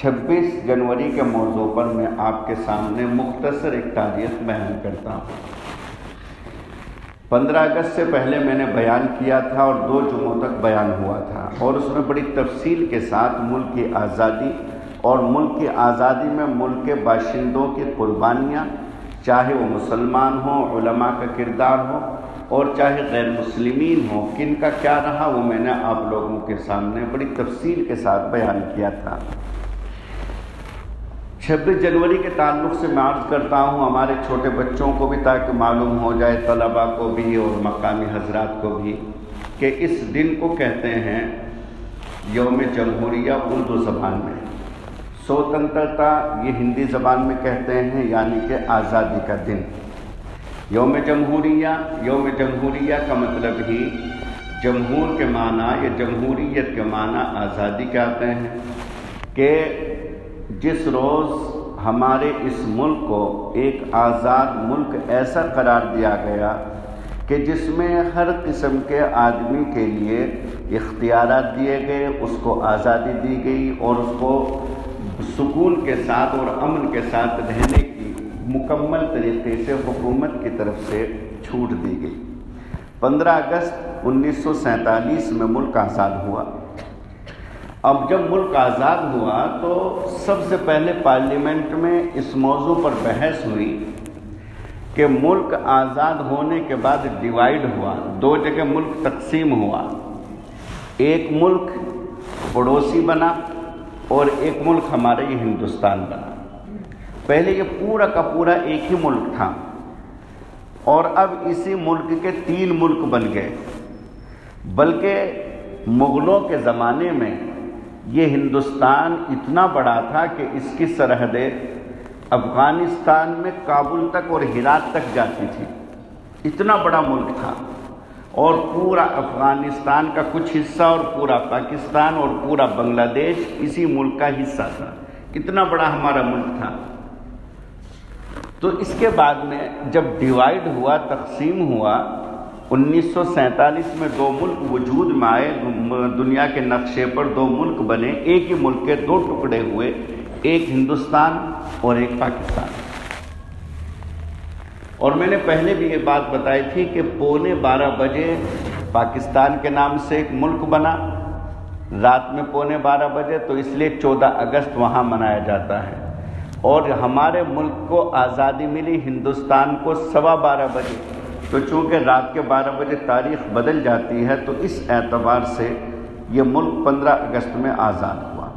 26 जनवरी के मौजू पर मैं आपके सामने मुख्तसर एक तारीख बयान करता हूँ। 15 अगस्त से पहले मैंने बयान किया था और 2 जुमों तक बयान हुआ था, और उसमें बड़ी तफसील के साथ मुल्क की आज़ादी और मुल्क की आज़ादी में मुल्क के बाशिंदों की कुर्बानियाँ, चाहे वो मुसलमान हों, उलमा का किरदार हो, और चाहे गैर मुस्लिमीन हो, किन का क्या रहा, वो मैंने आप लोगों के सामने बड़ी तफसील के साथ बयान किया था। 26 जनवरी के ताल्लुक़ से मैं अर्ज़ करता हूँ हमारे छोटे बच्चों को भी, ताकि मालूम हो जाए तलबा को भी और मकामी हजरात को भी, कि इस दिन को कहते हैं यौम जमहूरिया उर्दू ज़बान में, स्वतंत्रता ये हिंदी ज़बान में कहते हैं, यानी कि आज़ादी का दिन। यौम जमहूरिया का मतलब ही जमहूर के माना या जमहूरियत के माना आज़ादी के आते हैं, कि जिस रोज़ हमारे इस मुल्क को एक आज़ाद मुल्क ऐसा करार दिया गया कि जिसमें हर किस्म के आदमी के लिए इख्तियारात दिए गए, उसको आज़ादी दी गई और उसको सुकून के साथ और अमन के साथ रहने की मुकम्मल तरीके से हुकूमत की तरफ से छूट दी गई। 15 अगस्त 1947 में मुल्क आज़ाद हुआ। अब जब मुल्क आज़ाद हुआ तो सबसे पहले पार्लियामेंट में इस मौजू पर बहस हुई कि मुल्क आज़ाद होने के बाद डिवाइड हुआ, 2 जगह मुल्क तकसीम हुआ। एक मुल्क पड़ोसी बना और एक मुल्क हमारा ये हिंदुस्तान बना। पहले ये पूरा का पूरा एक ही मुल्क था, और अब इसी मुल्क के 3 मुल्क बन गए। बल्कि मुग़लों के ज़माने में ये हिंदुस्तान इतना बड़ा था कि इसकी सरहदें अफ़ग़ानिस्तान में काबुल तक और हिरात तक जाती थी। इतना बड़ा मुल्क था, और पूरा अफ़ग़ानिस्तान का कुछ हिस्सा और पूरा पाकिस्तान और पूरा बांग्लादेश इसी मुल्क का हिस्सा था। इतना बड़ा हमारा मुल्क था। तो इसके बाद में जब डिवाइड हुआ, तकसीम हुआ, 1947 में 2 मुल्क वजूद में आए। दुनिया के नक्शे पर 2 मुल्क बने, एक ही मुल्क के 2 टुकड़े हुए, एक हिंदुस्तान और एक पाकिस्तान। और मैंने पहले भी ये बात बताई थी कि 11:15 बजे पाकिस्तान के नाम से एक मुल्क बना, रात में 11:15 बजे, तो इसलिए 14 अगस्त वहाँ मनाया जाता है। और हमारे मुल्क को आज़ादी मिली हिंदुस्तान को 12:15 बजे, तो चूँकि रात के 12 बजे तारीख़ बदल जाती है, तो इस एतबार से ये मुल्क 15 अगस्त में आज़ाद हुआ।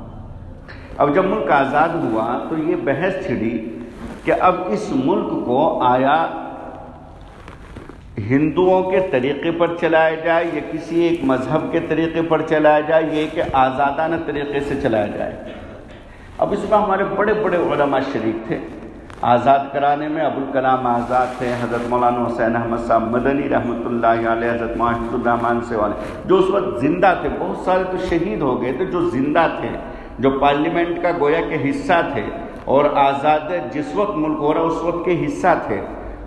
अब जब मुल्क आज़ाद हुआ तो ये बहस छिड़ी कि अब इस मुल्क को आया हिंदुओं के तरीक़े पर चलाया जाए या किसी एक मज़हब के तरीक़े पर चलाया जाए, ये कि आज़ादाना तरीक़े से चलाया जाए। अब इसमें हमारे बड़े बड़े उलमा शरीक थे। आज़ाद कराने में अबुल कलाम आज़ाद थे, हज़रत मौलाना हुसैन अहमद साहब मदनी रहमतुल्लाह अलैह, हज़रत माहिदुर्रहमान से वाले जो उस वक्त ज़िंदा थे। बहुत सारे तो शहीद हो गए थे जो ज़िंदा थे, जो पार्लियामेंट का गोया के हिस्सा थे और आज़ाद जिस वक्त मुल्क हो रहा उस वक्त के हिस्सा थे।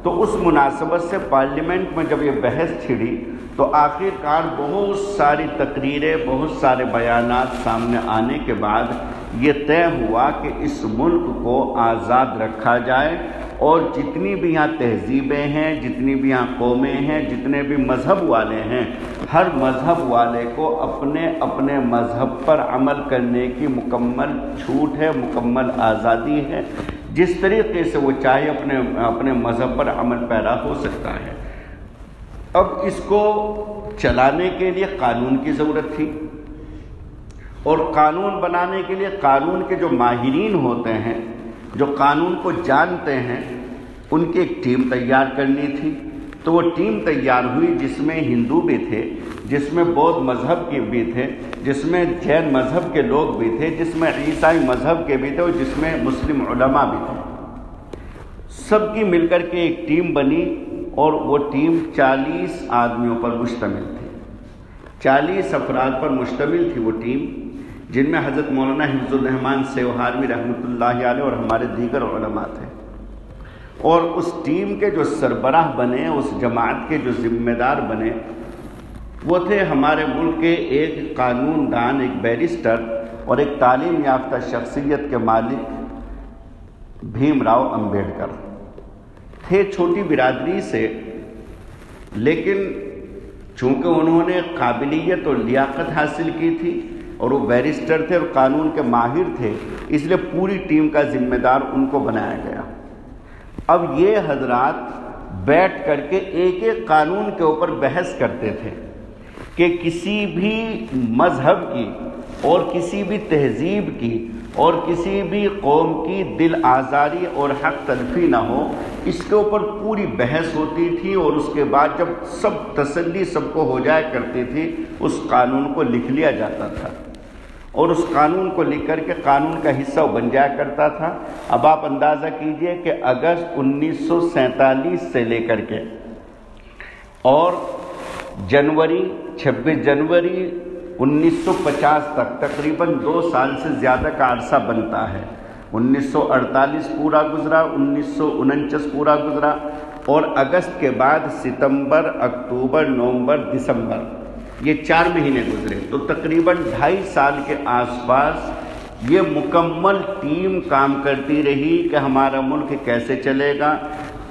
तो उस मुनासबत से पार्लियामेंट में जब ये बहस छिड़ी तो आखिरकार बहुत सारी तकरीरें, बहुत सारे बयानात सामने आने के बाद ये तय हुआ कि इस मुल्क को आज़ाद रखा जाए, और जितनी भी यहाँ तहजीबें हैं, जितनी भी यहाँ कौमें हैं, जितने भी मज़हब वाले हैं, हर मज़हब वाले को अपने अपने मज़हब पर अमल करने की मुकम्मल छूट है, मुकम्मल आज़ादी है। जिस तरीके से वो चाहे अपने मज़हब पर अमल पैरा हो सकता है। अब इसको चलाने के लिए कानून की ज़रूरत थी, और कानून बनाने के लिए कानून के जो माहिरीन होते हैं, जो कानून को जानते हैं, उनकी एक टीम तैयार करनी थी। तो वो टीम तैयार हुई जिसमें हिंदू भी थे, जिसमें बौद्ध मज़हब के भी थे, जिसमें जैन मज़हब के लोग भी थे, जिसमें ईसाई मज़हब के भी थे, और जिसमें मुस्लिम उलमा भी थे। सबकी मिलकर के एक टीम बनी, और वो टीम 40 आदमियों पर मुश्तमिल थी। 40 अफराद पर मुश्तमिल थी वो टीम, जिनमें हज़रत मौलाना हिफ्ज़ुर्रहमान सेवहारवी रहमतुल्लाह अलैह और हमारे दीगर उलमा थे। और उस टीम के जो सरबराह बने, उस जमात के जो ज़िम्मेदार बने, वो थे हमारे मुल्क के एक कानूनदान, एक बैरिस्टर اور ایک تعلیم یافتہ شخصیت کے مالک بھیم راؤ امبیڈکر تھے، چھوٹی برادری سے، لیکن چونکہ انہوں نے قابلیت اور لیاقت حاصل کی تھی اور وہ بیرسٹر تھے اور قانون کے ماہر تھے، اس لیے پوری ٹیم کا ذمہ دار ان کو بنایا گیا۔ اب یہ حضرات بیٹھ کر کے ایک ایک قانون کے اوپر بحث کرتے تھے کہ کسی بھی مذہب کی اور کسی بھی تہذیب کی اور کسی بھی قوم کی دل آزاری اور حق تلفی نہ ہو، اس کے اوپر پوری بحث ہوتی تھی، اور اس کے بعد جب سب تسلی سب کو ہو جایا کرتی تھی، اس قانون کو لکھ لیا جاتا تھا، اور اس قانون کو لکھ کر کے قانون کا حصہ بن جایا کرتا تھا۔ اب آپ اندازہ کیجئے کہ اگست 1947 سے لے کر کے اور 26 جنوری 1950 تک تقریباً 2 سال سے زیادہ کا عرصہ بنتا ہے۔ 1948 پورا گزرا، 1949 پورا گزرا، اور اگست کے بعد ستمبر، اکتوبر، نومبر، دسمبر، یہ 4 مہینے گزرے، تو تقریباً 2.5 سال کے آس پاس یہ مکمل ٹیم کام کرتی رہی کہ ہمارا ملک کیسے چلے گا،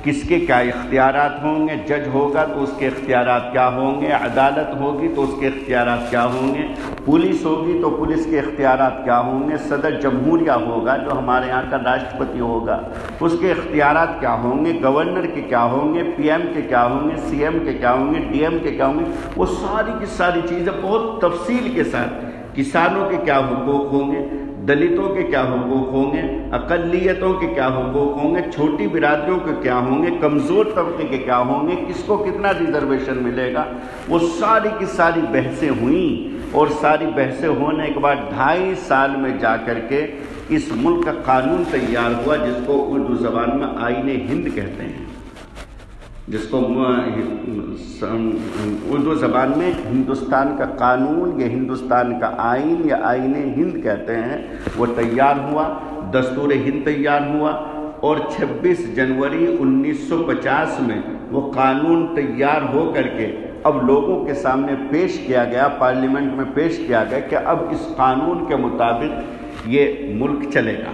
کس کے کیا اختیارات ہوں گے، جج ہوگا تو اس کے اختیارات کیا ہوں گے، عدالت ہوگی تو اس کے اختیارات کیا ہوں گے، پولیس ہوگی تو پولیس کے اختیارات کیا ہوں گے، صدر جمہوریہ ہوگا جو ہمارے یہاں کا راشٹرپتی ہوگا، اس کے اختیارات کیا ہوں گے، گورنر کے کیا ہوں گے، پی ایم کے کیا ہوں گے، سی ایم کے کیا ہوں گے، ڈی ایم کے کیا ہوں گے، وہ ساری کی ساری چیزیں بہت تفصیل کے ساتھ، کسانوں کے کیا حقوق ہوں گے، دلتوں کے کیا حقوق ہوں گے، اقلیتوں کے کیا حقوق ہوں گے، چھوٹی برادریوں کے کیا ہوں گے، کمزور طبقے کے کیا ہوں گے، کس کو کتنا ریزرویشن ملے گا، وہ ساری کی ساری بحثیں ہوئیں، اور ساری بحثیں ہونے کے بعد 2.5 سال میں جا کر کے اس ملک کا قانون تیار ہوا، جس کو اردو زبان میں آئین ہند کہتے ہیں، جس کو اردو زبان میں ہندوستان کا قانون یا ہندوستان کا آئین یا آئین ہند کہتے ہیں، وہ تیار ہوا، دستور ہند تیار ہوا، اور 26 جنوری 1950 میں وہ قانون تیار ہو کر کے اب لوگوں کے سامنے پیش کیا گیا، پارلیمنٹ میں پیش کیا گیا کہ اب اس قانون کے مطابق یہ ملک چلے گا،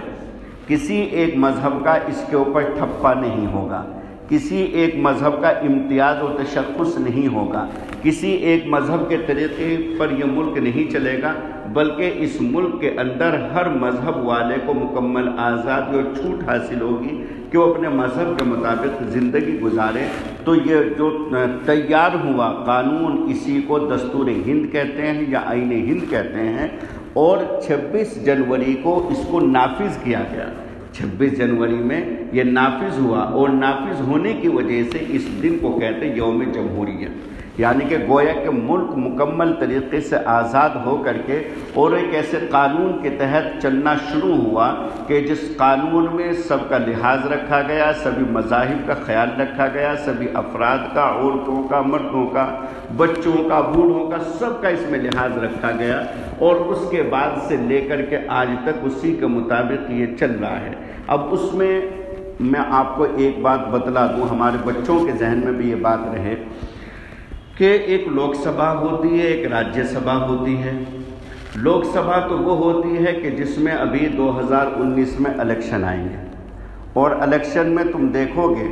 کسی ایک مذہب کا اس کے اوپر ٹھپا نہیں ہوگا، کسی ایک مذہب کا امتیاز و تشخص نہیں ہوگا، کسی ایک مذہب کے طریقے پر یہ ملک نہیں چلے گا، بلکہ اس ملک کے اندر ہر مذہب والے کو مکمل آزادی اور چھوٹ حاصل ہوگی کہ وہ اپنے مذہب کے مطابق زندگی گزارے۔ تو یہ جو تیار ہوا قانون، اسی کو دستور ہند کہتے ہیں یا آئین ہند کہتے ہیں، اور 26 جنوری کو اس کو نافذ کیا گیا۔ 26 جنوری میں یہ نافذ ہوا، اور نافذ ہونے کی وجہ سے اس دن کو کہتے ہیں یوم جمہوریہ، یعنی کہ گویا کہ ملک مکمل طریقے سے آزاد ہو کر کے اور ایک ایسے قانون کے تحت چلنا شروع ہوا کہ جس قانون میں سب کا لحاظ رکھا گیا، سبھی مذاہب کا خیال رکھا گیا، سبھی افراد کا، عورتوں کا، مردوں کا، بچوں کا، بوڑھوں کا، سب کا اس میں لحاظ رکھا گیا، اور اس کے بعد سے لے کر کے آج تک اسی کے مطابق یہ چل رہا ہے۔ اب اس میں آپ کو ایک بات بتلا دوں، ہمارے بچوں کے ذہن میں بھی یہ بات رہے کہ ایک لوک سبھا ہوتی ہے، ایک راجیہ سبھا ہوتی ہے۔ لوک سبھا تو وہ ہوتی ہے کہ جس میں ابھی 2019 میں الیکشن آئیں گے، اور الیکشن میں تم دیکھو گے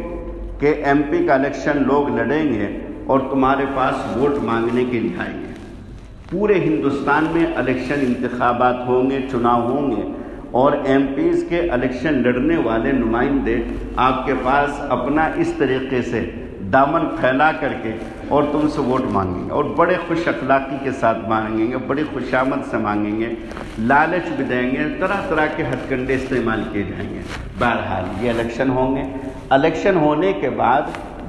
کہ ایم پی کا الیکشن لوگ لڑیں گے اور تمہارے پاس ووٹ مانگنے کے لیے آئیں گے۔ پورے ہندوستان میں الیکشن انتخابات ہوں گے، چناؤ ہوں گے، اور ایم پیز کے الیکشن لڑنے والے نمائندے آپ کے پاس اپنا اس طریقے سے دامن پھیلا کر کے اور تم سے ووٹ مانگیں گے، اور بڑے خوش اخلاقی کے ساتھ مانگیں گے، بڑی خوشامد سے مانگیں گے، لالچ بھی دیں گے، طرح طرح کے ہتھ کنڈے استعمال کیے جائیں گے۔ بہرحال یہ الیکشن ہوں گے، الیکشن ہونے کے بعد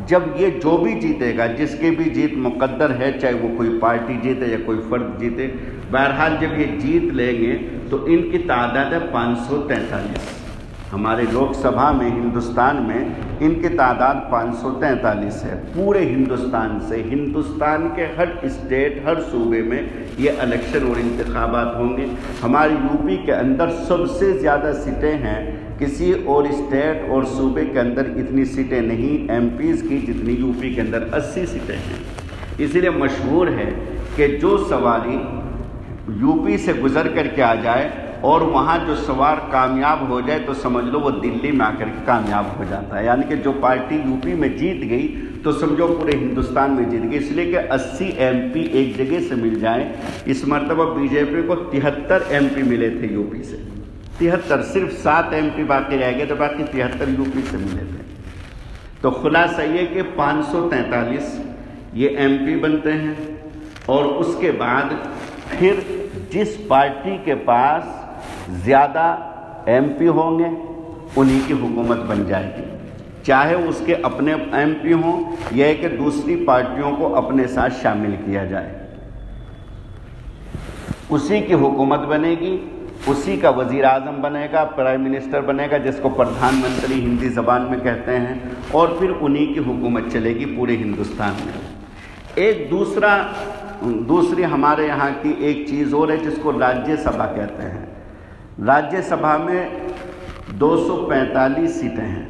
جب یہ جو بھی جیتے گا، جس کی بھی جیت مقدر ہے، چاہے وہ کوئی پارٹی جیتے یا کوئی فرد جیتے، بہرحال جب یہ جیت لیں گے تو ان کی تعداد ہے 543۔ ہمارے لوک سبھا میں ہندوستان میں ان کی تعداد 543 ہے۔ پورے ہندوستان سے، ہندوستان کے ہر اسٹیٹ، ہر صوبے میں یہ الیکشن اور انتخابات ہوں گے۔ ہماری یو پی کے اندر سب سے زیادہ سیٹیں ہیں، کسی اور اسٹیٹ اور صوبے کے اندر اتنی سیٹیں نہیں ایم پیز کی جتنی یو پی کے اندر 80 سیٹیں ہیں۔ اسی لیے مشہور ہے کہ جو سواری यूपी से गुजर करके आ जाए और वहाँ जो सवार कामयाब हो जाए तो समझ लो वो दिल्ली में आकर के कामयाब हो जाता है। यानी कि जो पार्टी यूपी में जीत गई तो समझो पूरे हिंदुस्तान में जीत गई। इसलिए कि 80 MP एक जगह से मिल जाए। इस मरतबा बीजेपी को 73 MP मिले थे यूपी से, 73, सिर्फ 7 MP बाकी रह गए, तो बाकी 73 यूपी से मिले थे। तो खुलासा ये कि 543 ये MP बनते हैं और उसके बाद फिर जिस पार्टी के पास ज़्यादा MP होंगे उन्हीं की हुकूमत बन जाएगी, चाहे उसके अपने MP हों या कि दूसरी पार्टियों को अपने साथ शामिल किया जाए, उसी की हुकूमत बनेगी, उसी का वज़ीर आज़म बनेगा, प्राइम मिनिस्टर बनेगा, जिसको प्रधानमंत्री हिंदी ज़बान में कहते हैं, और फिर उन्हीं की हुकूमत चलेगी पूरे हिंदुस्तान में। एक दूसरी हमारे यहाँ की एक चीज़ और है जिसको राज्यसभा कहते हैं। राज्यसभा में 245 सीटें हैं,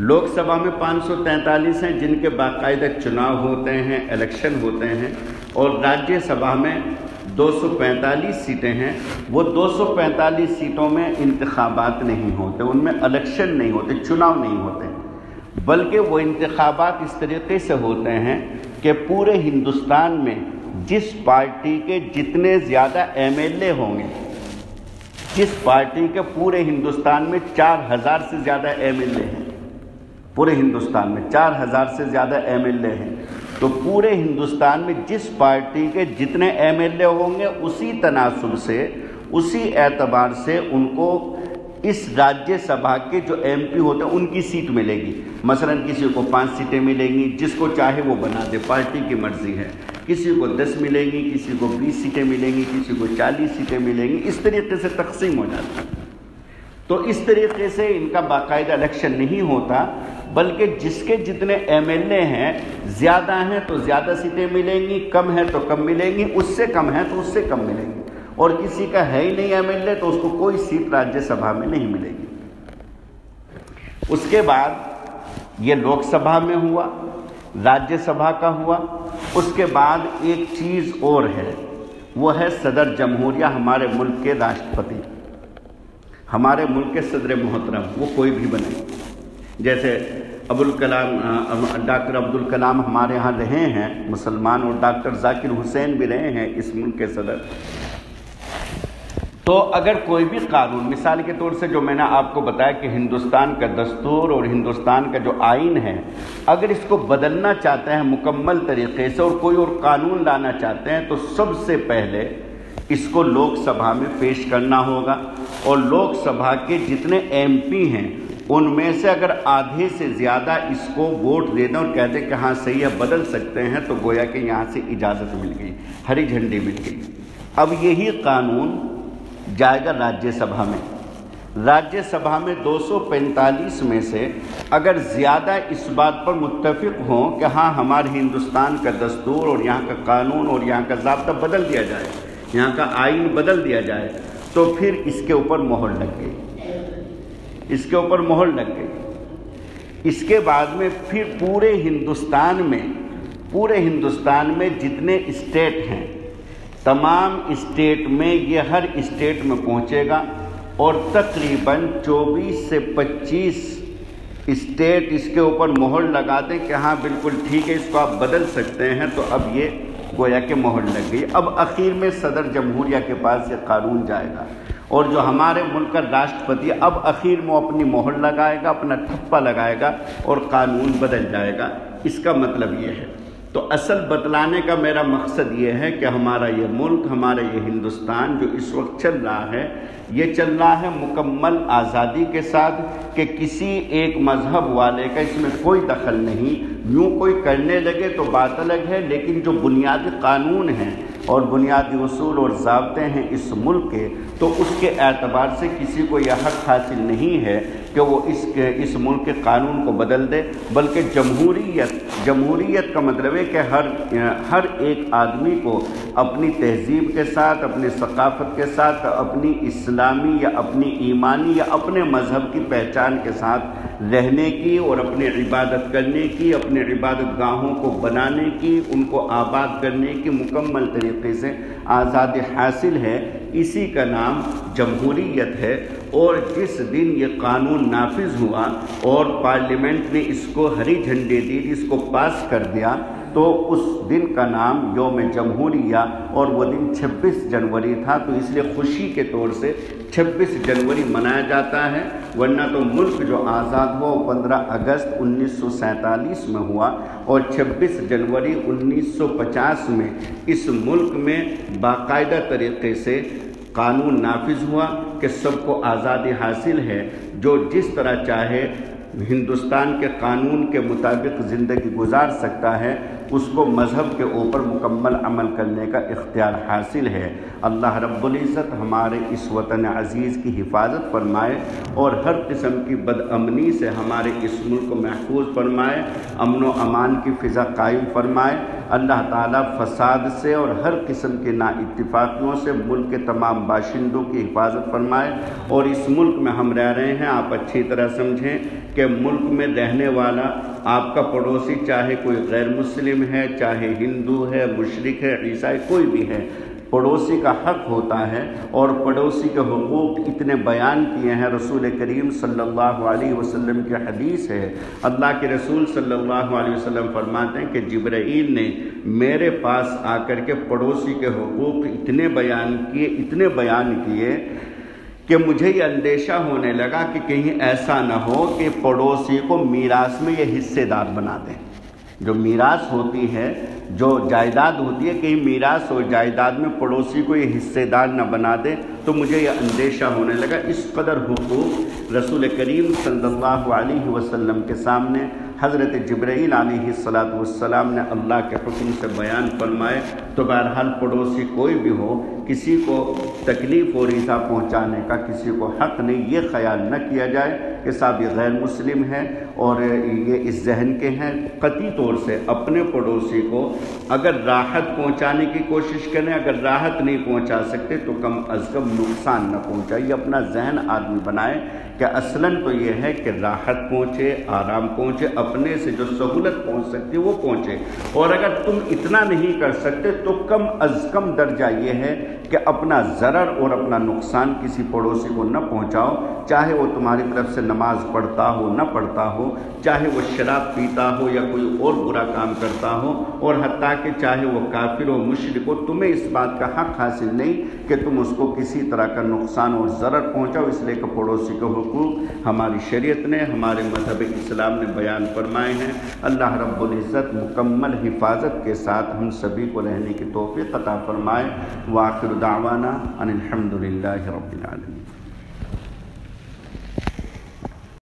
लोकसभा में 543 हैं जिनके बाकायदा चुनाव होते हैं, इलेक्शन होते हैं, और राज्यसभा में 245 सीटें हैं। वो 245 सीटों में इंतखाबात नहीं होते, उनमें इलेक्शन नहीं होते, चुनाव नहीं होते, बल्कि वो इंतखाबात इस तरीके से होते हैं कि पूरे हिंदुस्तान में जिस पार्टी के जितने ज़्यादा MLA होंगे, जिस पार्टी के पूरे हिंदुस्तान में 4000 से ज़्यादा MLA हैं, पूरे हिंदुस्तान में 4000 से ज़्यादा MLA हैं, तो पूरे हिंदुस्तान में जिस पार्टी के जितने MLA होंगे उसी तनासुब से, उसी एतबार से उनको इस राज्यसभा के जो MP होते हैं उनकी सीट मिलेगी। मसलन किसी को 5 सीटें मिलेंगी, जिसको चाहे वो बना दे, पार्टी की मर्ज़ी है। किसी को 10 मिलेंगी, किसी को 20 सीटें मिलेंगी, किसी को 40 सीटें मिलेंगी, इस तरीके से तकसीम हो जाता है। तो इस तरीके से इनका बाकायदा इलेक्शन नहीं होता, बल्कि जिसके जितने MLA हैं, ज़्यादा हैं तो ज़्यादा सीटें मिलेंगी, कम है तो कम मिलेंगी, उससे कम है तो उससे कम मिलेंगी, और किसी का है ही नहीं MLA तो उसको कोई सीट राज्यसभा में नहीं मिलेगी। उसके बाद ये लोकसभा में हुआ, राज्यसभा का हुआ। उसके बाद एक चीज़ और है, वो है सदर जमहूरिया, हमारे मुल्क के राष्ट्रपति, हमारे मुल्क के सदर मोहतरम, वो कोई भी बने। जैसे डॉक्टर अब्दुल कलाम हमारे यहाँ रहे हैं मुसलमान, और डॉक्टर जाकिर हुसैन भी रहे हैं इस मुल्क के सदर। तो अगर कोई भी कानून, मिसाल के तौर से जो मैंने आपको बताया कि हिंदुस्तान का दस्तूर और हिंदुस्तान का जो आइन है, अगर इसको बदलना चाहते हैं मुकम्मल तरीके से और कोई और कानून लाना चाहते हैं, तो सबसे पहले इसको लोकसभा में पेश करना होगा, और लोकसभा के जितने MP हैं उनमें से अगर आधे से ज़्यादा इसको वोट दे दें और कह दें कि हाँ सही है, बदल सकते हैं, तो गोया कि यहाँ से इजाज़त मिल गई, हरी झंडी मिल गई। अब यही कानून जाएगा राज्यसभा में। राज्यसभा में 245 में से अगर ज़्यादा इस बात पर मुत्तफिक हों कि हाँ हमारे हिंदुस्तान का दस्तूर और यहाँ का कानून और यहाँ का ज़ाब्ता बदल दिया जाए, यहाँ का आइन बदल दिया जाए, तो फिर इसके ऊपर मोहर लग गई, इसके ऊपर मोहर लग गई। इसके बाद में फिर पूरे हिंदुस्तान में जितने स्टेट हैं, तमाम स्टेट में ये हर स्टेट में पहुंचेगा, और तकरीबन 24 से 25 स्टेट इसके ऊपर मोहर लगा दें कि हाँ बिल्कुल ठीक है, इसको आप बदल सकते हैं, तो अब ये गोया के मोहर लग गई। अब आखिर में सदर जमहूरिया के पास ये कानून जाएगा, और जो हमारे मुल्क का राष्ट्रपति अब आखिर में अपनी मोहर लगाएगा, अपना ठप्पा लगाएगा, और कानून बदल जाएगा। इसका मतलब ये है। तो असल बतलाने का मेरा मकसद ये है कि हमारा ये मुल्क, हमारा ये हिंदुस्तान जो इस वक्त चल रहा है, ये चल रहा है मुकम्मल आज़ादी के साथ, कि किसी एक मज़हब वाले का इसमें कोई दखल नहीं। यूँ कोई करने लगे तो बात अलग है, लेकिन जो बुनियादी कानून हैं और बुनियादी उसूल और ज़ाब्ते हैं इस मुल्क के, तो उसके एतबार से किसी को यह हक़ हासिल नहीं है कि वो इस मुल्क के कानून को बदल दे, बल्कि जमहूरियत का मतलब है कि हर एक आदमी को अपनी तहज़ीब के साथ, अपनी सकाफ़त के साथ, अपनी इस्लामी या अपनी ईमानी या अपने मज़हब की पहचान के साथ रहने की और अपनी इबादत करने की, अपने इबादत गाहों को बनाने की, उनको आबाद करने की मुकम्मल तरीके طریقے سے آزادی حاصل ہے، اسی کا نام جمہوریت ہے۔ اور جس دن یہ قانون نافذ ہوا اور پارلیمنٹ نے اس کو ہری جھنڈی دی، اس کو پاس کر دیا، تو اس دن کا نام یوم جمہوریہ، اور وہ دن 26 جنوری تھا، تو اس لیے خوشی کے طور سے 26 جنوری منایا جاتا ہے۔ ورنہ تو ملک جو آزاد ہوا وہ 15 اگست 1947 میں ہوا، اور 26 جنوری 1950 میں اس ملک میں باقاعدہ طریقے سے قانون نافذ ہوا کہ سب کو آزادی حاصل ہے، جو جس طرح چاہے ہندوستان کے قانون کے مطابق زندگی گزار سکتا ہے، اس کو مذہب کے اوپر مکمل عمل کرنے کا اختیار حاصل ہے۔ اللہ رب العزت ہمارے اس وطن عزیز کی حفاظت فرمائے، اور ہر قسم کی بدامنی سے ہمارے اس ملک کو محفوظ فرمائے، امن و امان کی فضا قائم فرمائے۔ اللہ تعالیٰ فساد سے اور ہر قسم کے نا اتفاقیوں سے ملک کے تمام باشندوں کی حفاظت فرمائے۔ اور اس ملک میں ہم رہ رہے ہیں، آپ اچھی طرح سمجھیں کہ ملک میں رہنے والا آپ کا پڑوسی، چاہے کوئی غیر مسلم ہے، چاہے ہندو ہے، مشرک ہے، عیسائی، کوئی بھی ہے، پڑوسی کا حق ہوتا ہے، اور پڑوسی کے حقوق اتنے بیان کیے ہیں۔ رسول کریم صلی اللہ علیہ وسلم کی حدیث ہے، اللہ کے رسول صلی اللہ علیہ وسلم فرماتے ہیں کہ جبرائیل نے میرے پاس آ کر کے پڑوسی کے حقوق اتنے بیان کیے کہ مجھے یہ اندیشہ ہونے لگا کہ کہیں ایسا نہ ہو کہ پڑوسی کو میراث میں یہ حصے دار بنا دیں۔ جو میراث ہوتی ہے، جو جائیداد ہوتی ہے، کہیں میراث اور جائیداد میں پڑوسی کو یہ حصے دار نہ بنا دے، تو مجھے یہ اندیشہ ہونے لگا۔ اس قدر حقوق رسول کریم صلی اللہ علیہ وسلم کے سامنے حضرت جبرائیل علیہ السلام نے اللہ کے حکم سے بیان فرمائے۔ تو بہرحال پڑوسی کوئی بھی ہو، کسی کو تکلیف اور ایذا پہنچانے کا کسی کو حق نہیں، یہ خیال نہ کیا جائے کہ صاحب یہ غیر مسلم ہے اور یہ اس ذہن کے ہیں۔ قطعی طور سے اپنے پڑوسی کو اگر راحت پہنچانے کی کوشش کریں، اگر راحت نہیں پہنچا سکتے تو کم از کم نقصان نہ پہنچائے۔ یہ اپنا ذہن آدمی بنائے کہ اصلاً تو یہ ہے کہ راحت پہنچے، آرام پہنچے، اپنے سے جو سہولت پہنچ سکتی ہے وہ پہنچے۔ اور اگر تم اتنا نہیں کر سکتے تو کم از کم درجہ یہ ہے کہ اپنا ضرر اور اپنا نقصان کسی پڑوسی کو نہ پہنچاؤ، چاہے وہ تمہاری طرف سے نماز پڑھتا ہو نہ پڑھتا ہو، چاہے وہ شراب پیتا ہو یا کوئی اور برا کام کرتا ہو، اور حتیٰ کہ چاہے وہ کافر ہو، مشرک ہو، تمہیں اس بات کا حق حاصل نہیں کہ تم اس کو کسی طرح کا نقصان اور ضرر پہنچاؤ۔ اس لیے کہ پڑوسی کے حقوق ہماری شریعت نے، ہمارے مذہب اسلام نے بیان فرمائے ہیں۔ اللہ رب العزت مکمل حفاظت کے ساتھ ہم سبھی کو رہنے کی توفیق عطا فرمائے۔ وآخر دعوانا ان الحمد للہ رب العالمین۔